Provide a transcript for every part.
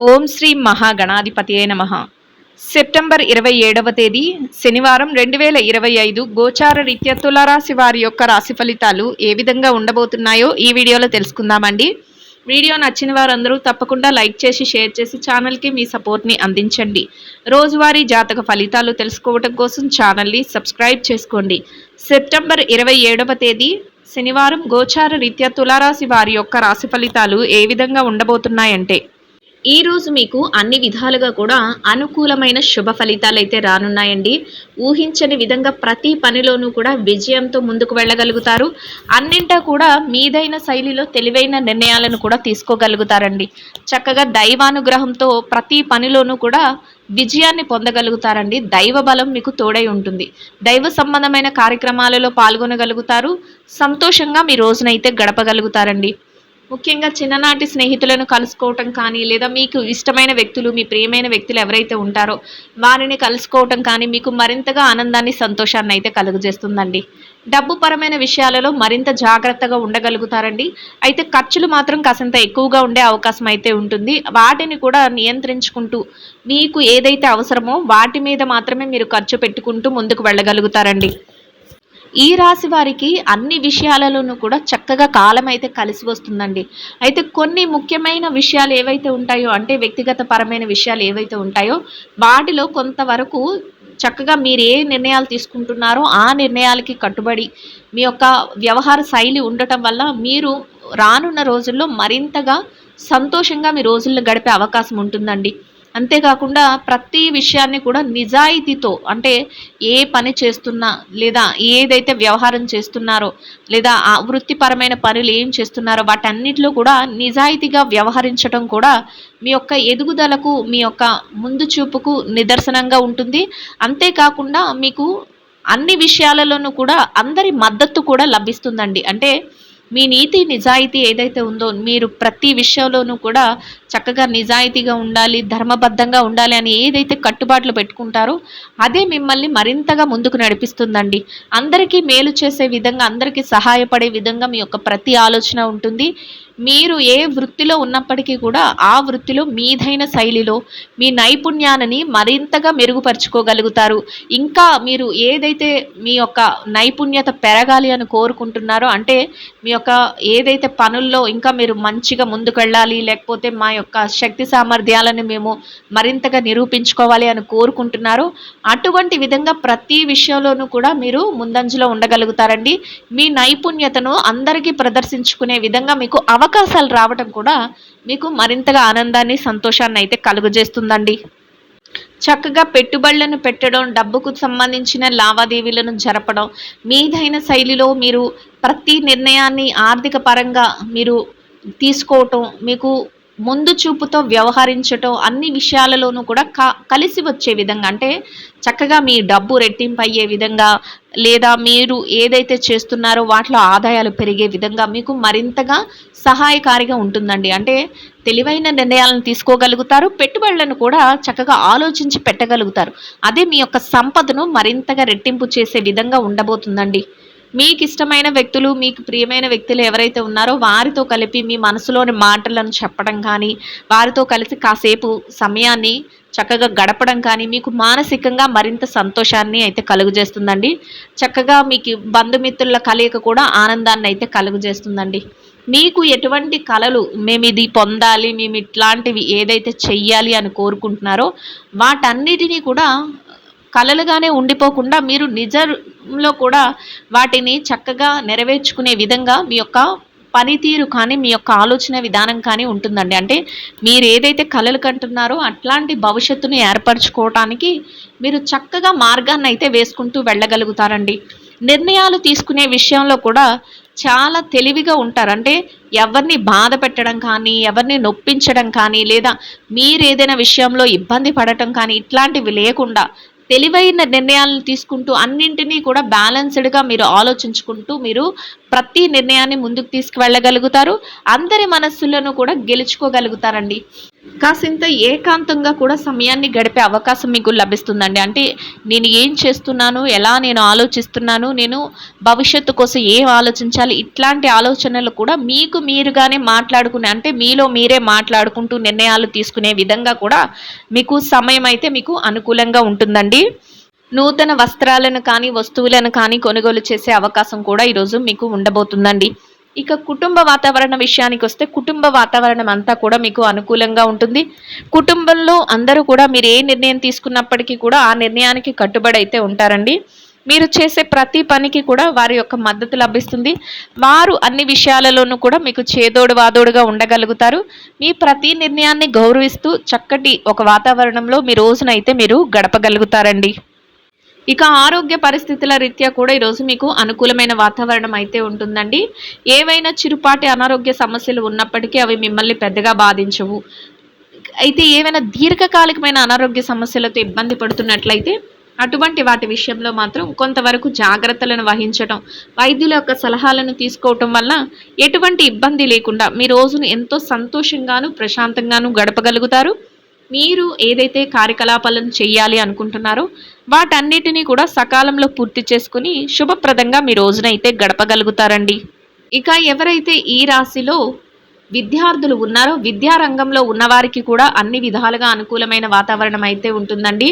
ఓం శ్రీ మహాగణాధిపతియే నమః. సెప్టెంబర్ 27వ తేదీ శనివారం 2025 గోచార రీత్యా తులారాశి వారి యొక్క రాశి ఫలితాలు ఏ విధంగా ఉండబోతున్నాయో ఈ వీడియోలో తెలుసుకుందామండి. వీడియో నచ్చిన వారందరూ తప్పకుండా లైక్ చేసి షేర్ చేసి ఛానల్కి మీ సపోర్ట్ని అందించండి. రోజువారీ జాతక ఫలితాలు తెలుసుకోవడం కోసం ఛానల్ని సబ్స్క్రైబ్ చేసుకోండి. సెప్టెంబర్ 27వ తేదీ శనివారం గోచార రీత్యా తులారాశి వారి యొక్క రాశి ఫలితాలు ఏ విధంగా ఉండబోతున్నాయంటే, ఈ రోజు మీకు అన్ని విధాలుగా కూడా అనుకూలమైన శుభ ఫలితాలు అయితే రానున్నాయండి. ఊహించని విధంగా ప్రతి పనిలోనూ కూడా విజయంతో ముందుకు వెళ్ళగలుగుతారు. అన్నింటా కూడా మీదైన శైలిలో తెలివైన నిర్ణయాలను కూడా తీసుకోగలుగుతారండి. చక్కగా దైవానుగ్రహంతో ప్రతి పనిలోనూ కూడా విజయాన్ని పొందగలుగుతారండి. దైవ బలం మీకు తోడై ఉంటుంది. దైవ సంబంధమైన కార్యక్రమాలలో పాల్గొనగలుగుతారు. సంతోషంగా మీ రోజునైతే గడపగలుగుతారండి. ముఖ్యంగా చిన్ననాటి స్నేహితులను కలుసుకోవటం కానీ, లేదా మీకు ఇష్టమైన వ్యక్తులు, మీ ప్రియమైన వ్యక్తులు ఎవరైతే ఉంటారో వారిని కలుసుకోవటం కానీ మీకు మరింతగా ఆనందాన్ని, సంతోషాన్ని అయితే కలుగజేస్తుందండి. డబ్బు పరమైన విషయాలలో మరింత జాగ్రత్తగా ఉండగలుగుతారండి. అయితే ఖర్చులు మాత్రం కాసింత ఎక్కువగా ఉండే అవకాశం అయితే ఉంటుంది. వాటిని కూడా నియంత్రించుకుంటూ మీకు ఏదైతే అవసరమో వాటి మీద మాత్రమే మీరు ఖర్చు పెట్టుకుంటూ ముందుకు వెళ్ళగలుగుతారండి. ఈ రాశి వారికి అన్ని విషయాలలోనూ కూడా చక్కగా కాలం అయితే కలిసి వస్తుందండి. అయితే కొన్ని ముఖ్యమైన విషయాలు ఏవైతే ఉంటాయో, అంటే వ్యక్తిగత పరమైన విషయాలు ఏవైతే ఉంటాయో వాటిలో కొంతవరకు చక్కగా మీరు ఏ నిర్ణయాలు తీసుకుంటున్నారో ఆ నిర్ణయాలకి కట్టుబడి మీ యొక్క వ్యవహార శైలి ఉండటం వల్ల మీరు రానున్న రోజుల్లో మరింతగా సంతోషంగా మీ రోజుల్లో గడిపే అవకాశం ఉంటుందండి. అంతేకాకుండా ప్రతి విషయాన్ని కూడా నిజాయితీతో, అంటే ఏ పని చేస్తున్నా, లేదా ఏదైతే వ్యవహారం చేస్తున్నారో, లేదా ఆ వృత్తిపరమైన పనులు ఏం చేస్తున్నారో వాటన్నిటిలో కూడా నిజాయితీగా వ్యవహరించడం కూడా మీ యొక్క ఎదుగుదలకు, మీ యొక్క ముందు చూపుకు నిదర్శనంగా ఉంటుంది. అంతేకాకుండా మీకు అన్ని విషయాలలోనూ కూడా అందరి మద్దతు కూడా లభిస్తుందండి. అంటే మీ నీతి నిజాయితీ ఏదైతే ఉందో, మీరు ప్రతి విషయంలోనూ కూడా చక్కగా నిజాయితీగా ఉండాలి, ధర్మబద్ధంగా ఉండాలి అని ఏదైతే కట్టుబాట్లు పెట్టుకుంటారో అదే మిమ్మల్ని మరింతగా ముందుకు నడిపిస్తుందండి. అందరికీ మేలు చేసే విధంగా, అందరికీ సహాయపడే విధంగా మీ యొక్క ప్రతి ఆలోచన ఉంటుంది. మీరు ఏ వృత్తిలో ఉన్నప్పటికీ కూడా ఆ వృత్తిలో మీదైన శైలిలో మీ నైపుణ్యాన్ని మరింతగా మెరుగుపరుచుకోగలుగుతారు. ఇంకా మీరు ఏదైతే మీ యొక్క నైపుణ్యత పెరగాలి అని కోరుకుంటున్నారో, అంటే మీ యొక్క ఏదైతే పనుల్లో ఇంకా మీరు మంచిగా ముందుకెళ్ళాలి, లేకపోతే మా యొక్క శక్తి సామర్థ్యాలను మేము మరింతగా నిరూపించుకోవాలి అని కోరుకుంటున్నారో అటువంటి విధంగా ప్రతి విషయంలోనూ కూడా మీరు ముందంజలో ఉండగలుగుతారండి. మీ నైపుణ్యతను అందరికీ ప్రదర్శించుకునే విధంగా మీకు అవకాశాలు రావటం కూడా మీకు మరింతగా ఆనందాన్ని, సంతోషాన్ని అయితే కలుగజేస్తుందండి. చక్కగా పెట్టుబడులను పెట్టడం, డబ్బుకు సంబంధించిన లావాదేవీలను జరపడం, మీదైన శైలిలో మీరు ప్రతి నిర్ణయాన్ని ఆర్థిక పరంగా మీరు తీసుకోవటం, మీకు ముందు చూపుతో వ్యవహరించటం, అన్ని విషయాలలోనూ కూడా కలిసి వచ్చే విధంగా, అంటే చక్కగా మీ డబ్బు రెట్టింపు అయ్యే విధంగా, లేదా మీరు ఏదైతే చేస్తున్నారో వాటిలో ఆదాయాలు పెరిగే విధంగా మీకు మరింతగా సహాయకారిగా ఉంటుందండి. అంటే తెలివైన నిర్ణయాలను తీసుకోగలుగుతారు. పెట్టుబడులను కూడా చక్కగా ఆలోచించి పెట్టగలుగుతారు. అదే మీ యొక్క సంపదను మరింతగా రెట్టింపు చేసే విధంగా ఉండబోతుందండి. మీకు ఇష్టమైన వ్యక్తులు, మీకు ప్రియమైన వ్యక్తులు ఎవరైతే ఉన్నారో వారితో కలిపి మీ మనసులోని మాటలను చెప్పడం కానీ, వారితో కలిసి కాసేపు సమయాన్ని చక్కగా గడపడం కానీ మీకు మానసికంగా మరింత సంతోషాన్ని అయితే కలుగజేస్తుందండి. చక్కగా మీకు బంధుమిత్రుల కలయిక కూడా ఆనందాన్ని అయితే కలుగజేస్తుందండి. మీకు ఎటువంటి కలలు, మేము ఇది పొందాలి, మేము ఇట్లాంటివి ఏదైతే చెయ్యాలి అని కోరుకుంటున్నారో వాటన్నిటినీ కూడా కలలుగానే ఉండిపోకుండా మీరు నిజంలో కూడా వాటిని చక్కగా నెరవేర్చుకునే విధంగా మీ యొక్క పనితీరు కానీ, మీ యొక్క ఆలోచన విధానం కానీ ఉంటుందండి. అంటే మీరు ఏదైతే కలలు కంటున్నారో అట్లాంటి భవిష్యత్తును ఏర్పరచుకోవటానికి మీరు చక్కగా మార్గాన్ని అయితే వేసుకుంటూ వెళ్ళగలుగుతారండి. నిర్ణయాలు తీసుకునే విషయంలో కూడా చాలా తెలివిగా ఉంటారు. అంటే ఎవరిని బాధ పెట్టడం కానీ, ఎవరిని నొప్పించడం కానీ, లేదా మీరు ఏదైనా విషయంలో ఇబ్బంది పడటం కానీ ఇట్లాంటివి లేకుండా తెలివైన నిర్ణయాలను తీసుకుంటూ అన్నింటినీ కూడా బ్యాలెన్స్డ్గా మీరు ఆలోచించుకుంటూ మీరు ప్రతి నిర్ణయాన్ని ముందుకు తీసుకువెళ్ళగలుగుతారు. అందరి మనస్సులను కూడా గెలుచుకోగలుగుతారండి. కాసింత ఏకాంతంగా కూడా సమయాన్ని గడిపే అవకాశం మీకు లభిస్తుందండి. అంటే నేను ఏం చేస్తున్నాను? ఎలా నేను ఆలోచిస్తున్నాను? నేను భవిష్యత్తు కోసం ఏం ఆలోచించాలి? ఇట్లాంటి ఆలోచనలు కూడా మీకు మీరుగానే మాట్లాడుకునే అంటే మీలో మీరే మాట్లాడుకుంటూ నిర్ణయాలు తీసుకునే విధంగా కూడా మీకు సమయం అయితే మీకు అనుకూలంగా ఉంటుందండి. నూతన వస్త్రాలను కానీ, వస్తువులను కానీ కొనుగోలు చేసే అవకాశం కూడా ఈరోజు మీకు ఉండబోతుందండి. ఇక కుటుంబ వాతావరణ విషయానికొస్తే, కుటుంబ వాతావరణం అంతా కూడా మీకు అనుకూలంగా ఉంటుంది. కుటుంబంలో అందరూ కూడా మీరు ఏ నిర్ణయం తీసుకున్నప్పటికీ కూడా ఆ నిర్ణయానికి కట్టుబడి అయితే ఉంటారండి. మీరు చేసే ప్రతి పనికి కూడా వారి యొక్క మద్దతు లభిస్తుంది. వారు అన్ని విషయాలలోనూ కూడా మీకు చేదోడు వాదోడుగా ఉండగలుగుతారు. మీ ప్రతి నిర్ణయాన్ని గౌరవిస్తూ చక్కటి ఒక వాతావరణంలో మీ రోజునైతే మీరు గడపగలుగుతారండి. ఇక ఆరోగ్య పరిస్థితుల రీత్యా కూడా ఈరోజు మీకు అనుకూలమైన వాతావరణం అయితే ఉంటుందండి. ఏవైనా చిరుపాటి అనారోగ్య సమస్యలు ఉన్నప్పటికీ అవి మిమ్మల్ని పెద్దగా బాధించవు. అయితే ఏవైనా దీర్ఘకాలికమైన అనారోగ్య సమస్యలతో ఇబ్బంది పడుతున్నట్లయితే అటువంటి వాటి విషయంలో మాత్రం కొంతవరకు జాగ్రత్తలను వహించటం, వైద్యుల యొక్క సలహాలను తీసుకోవటం వల్ల ఎటువంటి ఇబ్బంది లేకుండా మీ రోజును ఎంతో సంతోషంగాను, ప్రశాంతంగాను గడపగలుగుతారు. మీరు ఏదైతే కార్యకలాపాలను చేయాలి అనుకుంటున్నారో వాటన్నిటినీ కూడా సకాలంలో పూర్తి చేసుకుని శుభప్రదంగా మీ రోజునైతే గడపగలుగుతారండి. ఇక ఎవరైతే ఈ రాశిలో విద్యార్థులు ఉన్నారో విద్యారంగంలో ఉన్నవారికి కూడా అన్ని విధాలుగా అనుకూలమైన వాతావరణం అయితే ఉంటుందండి.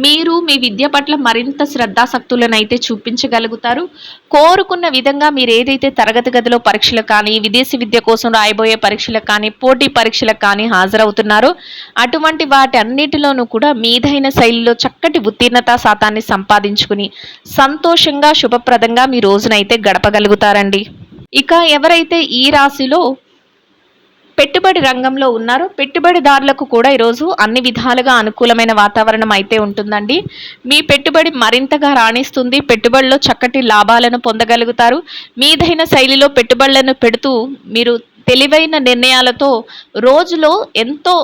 మీరు మీ విద్య పట్ల మరింత శ్రద్ధాసక్తులను అయితే చూపించగలుగుతారు. కోరుకున్న విధంగా మీరు ఏదైతే తరగతి గదిలో పరీక్షలకు కానీ, విదేశీ విద్య కోసం రాయబోయే పరీక్షలకు కానీ, పోటీ పరీక్షలకు కానీ హాజరవుతున్నారో అటువంటి వాటి అన్నిటిలోనూ కూడా మీదైన శైలిలో చక్కటి ఉత్తీర్ణతా శాతాన్ని సంపాదించుకుని సంతోషంగా శుభప్రదంగా మీ రోజునైతే గడపగలుగుతారండి. ఇక ఎవరైతే ఈ రాశిలో పెట్టుబడి రంగంలో ఉన్నారో పెట్టుబడిదారులకు కూడా ఈరోజు అన్ని విధాలుగా అనుకూలమైన వాతావరణం అయితే ఉంటుందండి. మీ పెట్టుబడి మరింతగా రాణిస్తుంది. పెట్టుబడిలో చక్కటి లాభాలను పొందగలుగుతారు. మీదైన శైలిలో పెట్టుబడులను పెడుతూ మీరు తెలివైన నిర్ణయాలతో రోజులో ఎంతో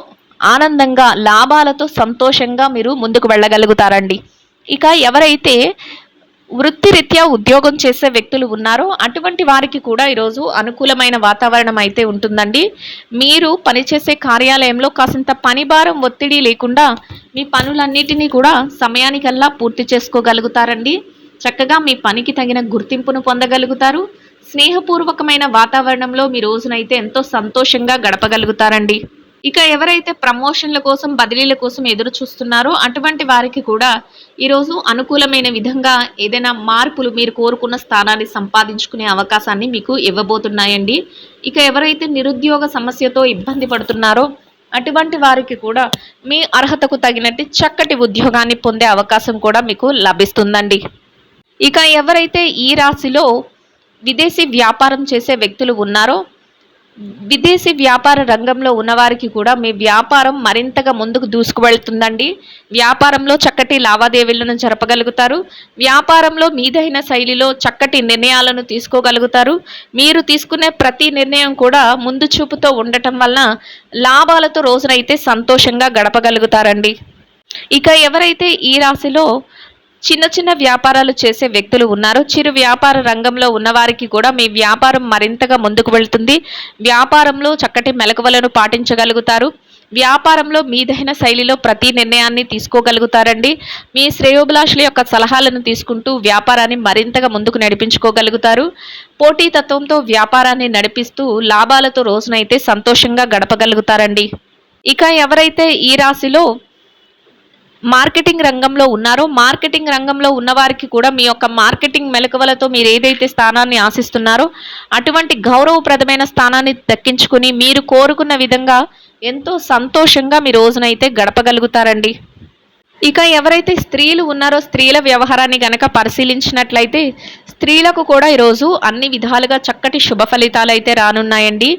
ఆనందంగా లాభాలతో సంతోషంగా మీరు ముందుకు వెళ్ళగలుగుతారండి. ఇక ఎవరైతే వృత్తిరీత్యా ఉద్యోగం చేసే వ్యక్తులు ఉన్నారో అటువంటి వారికి కూడా ఈరోజు అనుకూలమైన వాతావరణం అయితే ఉంటుందండి. మీరు పనిచేసే కార్యాలయంలో కాసింత పనిభారం ఒత్తిడి లేకుండా మీ పనులన్నిటినీ కూడా సమయానికల్లా పూర్తి చేసుకోగలుగుతారండి. చక్కగా మీ పనికి తగిన గుర్తింపును పొందగలుగుతారు. స్నేహపూర్వకమైన వాతావరణంలో మీ రోజునైతే ఎంతో సంతోషంగా గడపగలుగుతారండి. ఇక ఎవరైతే ప్రమోషన్ల కోసం బదిలీల కోసం ఎదురు చూస్తున్నారో అటువంటి వారికి కూడా ఈరోజు అనుకూలమైన విధంగా ఏదైనా మార్పులు మీరు కోరుకున్న స్థానాన్ని సంపాదించుకునే అవకాశాన్ని మీకు ఇవ్వబోతున్నాయండి. ఇక ఎవరైతే నిరుద్యోగ సమస్యతో ఇబ్బంది పడుతున్నారో అటువంటి వారికి కూడా మీ అర్హతకు తగినట్టు చక్కటి ఉద్యోగాన్ని పొందే అవకాశం కూడా మీకు లభిస్తుందండి. ఇక ఎవరైతే ఈ రాశిలో విదేశీ వ్యాపారం చేసే వ్యక్తులు ఉన్నారో విదేశీ వ్యాపార రంగంలో ఉన్నవారికి కూడా మీ వ్యాపారం మరింతగా ముందుకు దూసుకువెళ్తుందండి. వ్యాపారంలో చక్కటి లావాదేవీలను జరపగలుగుతారు. వ్యాపారంలో మీదైన శైలిలో చక్కటి నిర్ణయాలను తీసుకోగలుగుతారు. మీరు తీసుకునే ప్రతి నిర్ణయం కూడా ముందు చూపుతో ఉండటం వల్ల లాభాలతో రోజునైతే సంతోషంగా గడపగలుగుతారండి. ఇక ఎవరైతే ఈ రాశిలో చిన్న చిన్న వ్యాపారాలు చేసే వ్యక్తులు ఉన్నారో చిరు వ్యాపార రంగంలో ఉన్నవారికి కూడా మీ వ్యాపారం మరింతగా ముందుకు వెళ్తుంది. వ్యాపారంలో చక్కటి మెలకువలను పాటించగలుగుతారు. వ్యాపారంలో మీదైన శైలిలో ప్రతి నిర్ణయాన్ని తీసుకోగలుగుతారండి. మీ శ్రేయోభిలాషుల యొక్క సలహాలను తీసుకుంటూ వ్యాపారాన్ని మరింతగా ముందుకు నడిపించుకోగలుగుతారు. పోటీతత్వంతో వ్యాపారాన్ని నడిపిస్తూ లాభాలతో రోజునైతే సంతోషంగా గడపగలుగుతారండి. ఇక ఎవరైతే ఈ రాశిలో మార్కెటింగ్ రంగంలో ఉన్నారో మార్కెటింగ్ రంగంలో ఉన్నవారికి కూడా మీ యొక్క మార్కెటింగ్ మెలకువలతో మీరు ఏదైతే స్థానాన్ని ఆశిస్తున్నారో అటువంటి గౌరవప్రదమైన స్థానాన్ని దక్కించుకుని మీరు కోరుకున్న విధంగా ఎంతో సంతోషంగా మీ రోజునైతే గడపగలుగుతారండి. ఇక ఎవరైతే స్త్రీలు ఉన్నారో స్త్రీల వ్యవహారాన్ని గనక పరిశీలించినట్లయితే స్త్రీలకు కూడా ఈరోజు అన్ని విధాలుగా చక్కటి శుభ ఫలితాలు అయితే రానున్నాయండి.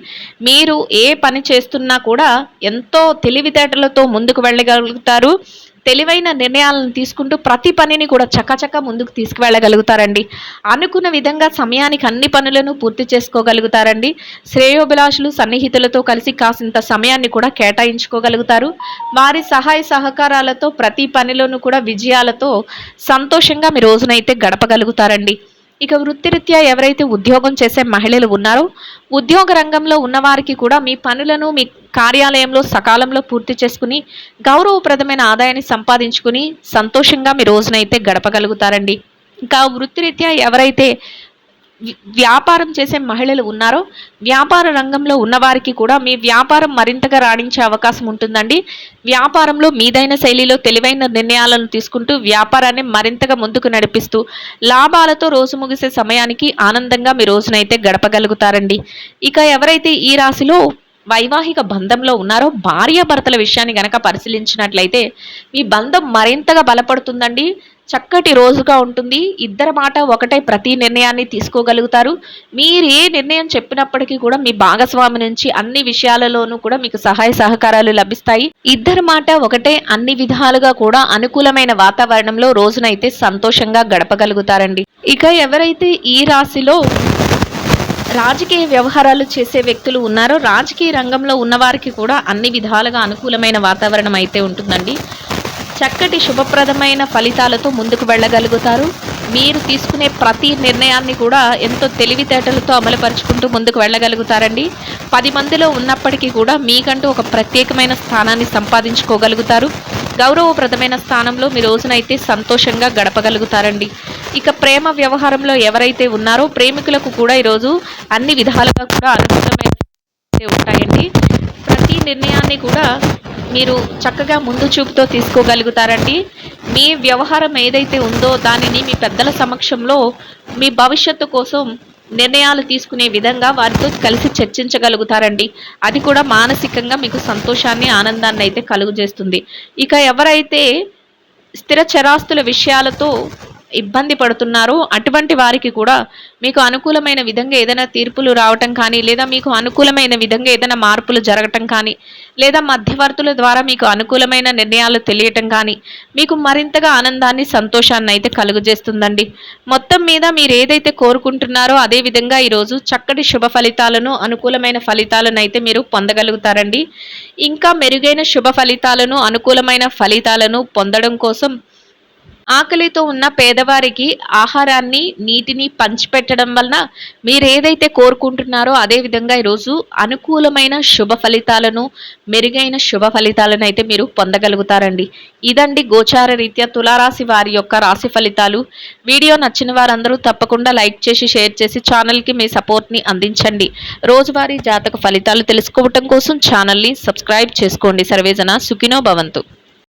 మీరు ఏ పని చేస్తున్నా కూడా ఎంతో తెలివితేటలతో ముందుకు వెళ్ళగలుగుతారు. తెలివైన నిర్ణయాలను తీసుకుంటూ ప్రతి పనిని కూడా చకచక ముందుకు తీసుకువెళ్ళగలుగుతారండి. అనుకున్న విధంగా సమయానికి అన్ని పనులను పూర్తి చేసుకోగలుగుతారండి. శ్రేయోభిలాషులు సన్నిహితులతో కలిసి కాసింత సమయాన్ని కూడా కేటాయించుకోగలుగుతారు. వారి సహాయ సహకారాలతో ప్రతి పనిలోనూ కూడా విజయాలతో సంతోషంగా మీ రోజునైతే గడపగలుగుతారండి. ఇక వృత్తిరీత్యా ఎవరైతే ఉద్యోగం చేసే మహిళలు ఉన్నారో, ఉద్యోగ రంగంలో ఉన్నవారికి కూడా మీ పనులను మీ కార్యాలయంలో సకాలంలో పూర్తి చేసుకుని, గౌరవప్రదమైన ఆదాయాన్ని సంపాదించుకుని, సంతోషంగా మీ రోజునైతే గడపగలుగుతారండి. ఇంకా వృత్తిరీత్యా ఎవరైతే వ్యాపారం చేసే మహిళలు ఉన్నారో, వ్యాపార రంగంలో ఉన్నవారికి కూడా మీ వ్యాపారం మరింతగా రాణించే అవకాశం ఉంటుందండి. వ్యాపారంలో మీదైన శైలిలో తెలివైన నిర్ణయాలను తీసుకుంటూ వ్యాపారాన్ని మరింతగా ముందుకు నడిపిస్తూ లాభాలతో రోజు ముగిసే సమయానికి ఆనందంగా మీ రోజునైతే గడపగలుగుతారండి. ఇక ఎవరైతే ఈ రాశిలో వైవాహిక బంధంలో ఉన్నారో, భార్యాభర్తల విషయాన్ని గనక పరిశీలించినట్లయితే మీ బంధం మరింతగా బలపడుతుందండి. చక్కటి రోజుగా ఉంటుంది. ఇద్దరి మాట ఒకటే ప్రతి నిర్ణయాన్ని తీసుకోగలుగుతారు. మీరు ఏ నిర్ణయం చెప్పినప్పటికీ కూడా మీ భాగస్వామి నుంచి అన్ని విషయాలలోనూ కూడా మీకు సహాయ సహకారాలు లభిస్తాయి. ఇద్దరి మాట ఒకటే అన్ని విధాలుగా కూడా అనుకూలమైన వాతావరణంలో రోజునైతే సంతోషంగా గడపగలుగుతారండి. ఇక ఎవరైతే ఈ రాశిలో రాజకీయ వ్యవహారాలు చేసే వ్యక్తులు ఉన్నారో, రాజకీయ రంగంలో ఉన్నవారికి కూడా అన్ని విధాలుగా అనుకూలమైన వాతావరణం అయితే ఉంటుందండి. చక్కటి శుభప్రదమైన ఫలితాలతో ముందుకు వెళ్ళగలుగుతారు. మీరు తీసుకునే ప్రతి నిర్ణయాన్ని కూడా ఎంతో తెలివితేటలతో అమలుపరుచుకుంటూ ముందుకు వెళ్ళగలుగుతారండి. 10 మందిలో ఉన్నప్పటికీ కూడా మీకంటూ ఒక ప్రత్యేకమైన స్థానాన్ని సంపాదించుకోగలుగుతారు. గౌరవప్రదమైన స్థానంలో మీ రోజునైతే సంతోషంగా గడపగలుగుతారండి. ఇక ప్రేమ వ్యవహారంలో ఎవరైతే ఉన్నారో, ప్రేమికులకు కూడా ఈరోజు అన్ని విధాలుగా కూడా అనుకూలమైన ఉంటాయండి. ప్రతి నిర్ణయాన్ని కూడా మీరు చక్కగా ముందు చూపుతో తీసుకోగలుగుతారండి. మీ వ్యవహారం ఏదైతే ఉందో దానిని మీ పెద్దల సమక్షంలో మీ భవిష్యత్తు కోసం నిర్ణయాలు తీసుకునే విధంగా వారితో కలిసి చర్చించగలుగుతారండి. అది కూడా మానసికంగా మీకు సంతోషాన్ని, ఆనందాన్ని అయితే కలుగజేస్తుంది. ఇక ఎవరైతే స్థిర చరాస్తుల విషయాలతో ఇబ్బంది పడుతున్నారో అటువంటి వారికి కూడా మీకు అనుకూలమైన విధంగా ఏదైనా తీర్పులు రావటం కానీ, లేదా మీకు అనుకూలమైన విధంగా ఏదైనా మార్పులు జరగటం కానీ, లేదా మధ్యవర్తుల ద్వారా మీకు అనుకూలమైన నిర్ణయాలు తెలియటం కానీ మీకు మరింతగా ఆనందాన్ని, సంతోషాన్ని అయితే కలుగజేస్తుందండి. మొత్తం మీద మీరు ఏదైతే కోరుకుంటున్నారో అదే విధంగా ఈరోజు చక్కటి శుభ ఫలితాలను, అనుకూలమైన ఫలితాలను అయితే మీరు పొందగలుగుతారండి. ఇంకా మెరుగైన శుభ ఫలితాలను, అనుకూలమైన ఫలితాలను పొందడం కోసం ఆకలితో ఉన్న పేదవారికి ఆహారాన్ని, నీటిని పంచిపెట్టడం వలన మీరు ఏదైతే కోరుకుంటున్నారో అదే విధంగా ఈరోజు అనుకూలమైన శుభ ఫలితాలను, మెరుగైన శుభ ఫలితాలను అయితే మీరు పొందగలుగుతారండి. ఇదండి గోచార రీత్యా తులారాశి వారి యొక్క రాశి ఫలితాలు. వీడియో నచ్చిన వారందరూ తప్పకుండా లైక్ చేసి, షేర్ చేసి ఛానల్కి మీ సపోర్ట్ని అందించండి. రోజువారీ జాతక ఫలితాలు తెలుసుకోవటం కోసం ఛానల్ని సబ్స్క్రైబ్ చేసుకోండి. సర్వేజన సుఖినో భవంతు.